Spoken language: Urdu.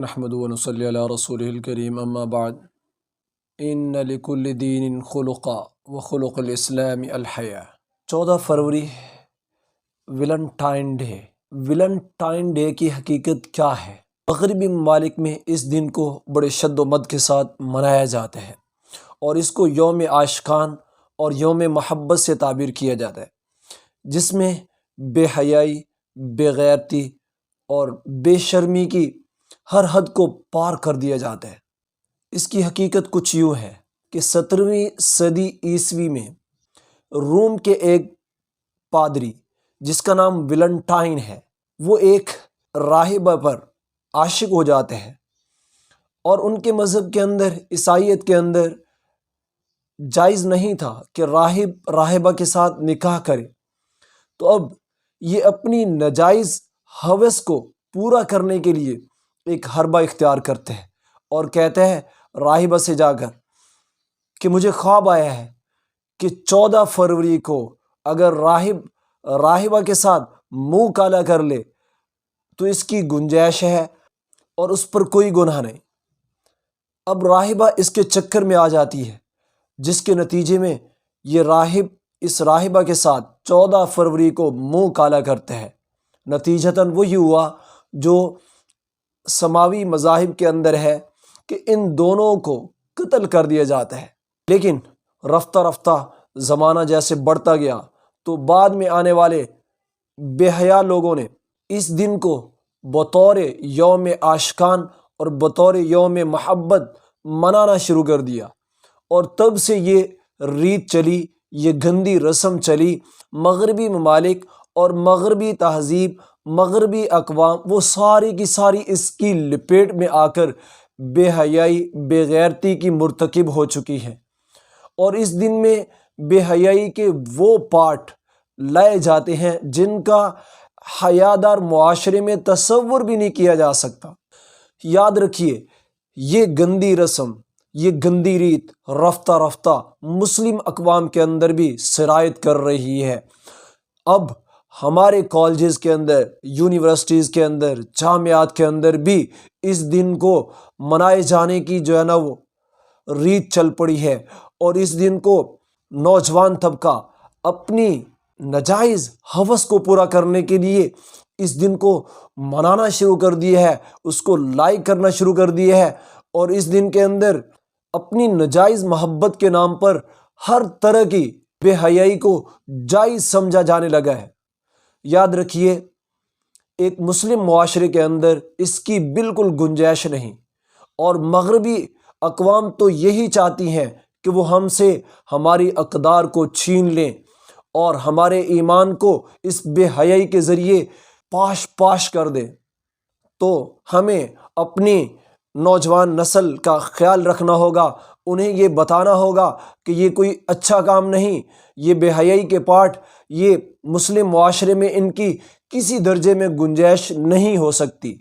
نحمد و نصلی علی رسول الکریم اما بعد ان لکل دین خلقا و خلق الاسلام الحیا۔ 14 فروری ویلنٹائن ڈے کی حقیقت کیا ہے؟ مغربی ممالک میں اس دن کو بڑے شد و مد کے ساتھ منایا جاتا ہے اور اس کو یوم عاشقان اور یوم محبت سے تعبیر کیا جاتا ہے، جس میں بے حیائی، بے غیرتی اور بے شرمی کی ہر حد کو پار کر دیا جاتا ہے۔ اس کی حقیقت کچھ یوں ہے کہ 17ویں صدی عیسوی میں روم کے ایک پادری جس کا نام ویلنٹائن ہے، وہ ایک راہبہ پر عاشق ہو جاتے ہیں اور ان کے مذہب کے اندر، عیسائیت کے اندر جائز نہیں تھا کہ راہب راہبہ کے ساتھ نکاح کرے، تو اب یہ اپنی ناجائز ہوس کو پورا کرنے کے لیے ایک حربہ اختیار کرتے ہیں اور کہتے ہیں راہبہ سے جا کر کہ مجھے خواب آیا ہے کہ 14 فروری کو اگر راہب راہبہ کے ساتھ منہ کالا کر لے تو اس کی گنجائش ہے اور اس پر کوئی گناہ نہیں۔ اب راہبہ اس کے چکر میں آ جاتی ہے، جس کے نتیجے میں یہ راہب اس راہبہ کے ساتھ 14 فروری کو منہ کالا کرتے ہیں۔ نتیجتاً وہی ہوا جو سماوی مذاہب کے اندر ہے کہ ان دونوں کو قتل کر دیا جاتا ہے۔ لیکن رفتہ رفتہ زمانہ جیسے بڑھتا گیا تو بعد میں آنے والے بے حیا لوگوں نے اس دن کو بطور یوم عاشقان اور بطور یوم محبت منانا شروع کر دیا، اور تب سے یہ ریت چلی، یہ گندی رسم چلی۔ مغربی ممالک اور مغربی تہذیب، مغربی اقوام، وہ ساری کی ساری اس کی لپیٹ میں آ کر بے حیائی، بے غیرتی کی مرتکب ہو چکی ہے، اور اس دن میں بے حیائی کے وہ پارٹ لائے جاتے ہیں جن کا حیادار معاشرے میں تصور بھی نہیں کیا جا سکتا۔ یاد رکھیے، یہ گندی رسم، یہ گندی ریت رفتہ رفتہ مسلم اقوام کے اندر بھی سرایت کر رہی ہے۔ اب ہمارے کالجز کے اندر، یونیورسٹیز کے اندر، جامعات کے اندر بھی اس دن کو منائے جانے کی جو ہے نا وہ ریت چل پڑی ہے، اور اس دن کو نوجوان طبقہ اپنی ناجائز ہوس کو پورا کرنے کے لیے اس دن کو منانا شروع کر دیا ہے، اس کو لائک کرنا شروع کر دیا ہے، اور اس دن کے اندر اپنی ناجائز محبت کے نام پر ہر طرح کی بے حیائی کو جائز سمجھا جانے لگا ہے۔ یاد رکھیے، ایک مسلم معاشرے کے اندر اس کی بالکل گنجائش نہیں، اور مغربی اقوام تو یہی چاہتی ہیں کہ وہ ہم سے ہماری اقدار کو چھین لیں اور ہمارے ایمان کو اس بے حیائی کے ذریعے پاش کر دیں۔ تو ہمیں اپنی نوجوان نسل کا خیال رکھنا ہوگا، انہیں یہ بتانا ہوگا کہ یہ کوئی اچھا کام نہیں، یہ بے حیائی کے پارٹ، یہ مسلم معاشرے میں ان کی کسی درجے میں گنجائش نہیں ہو سکتی۔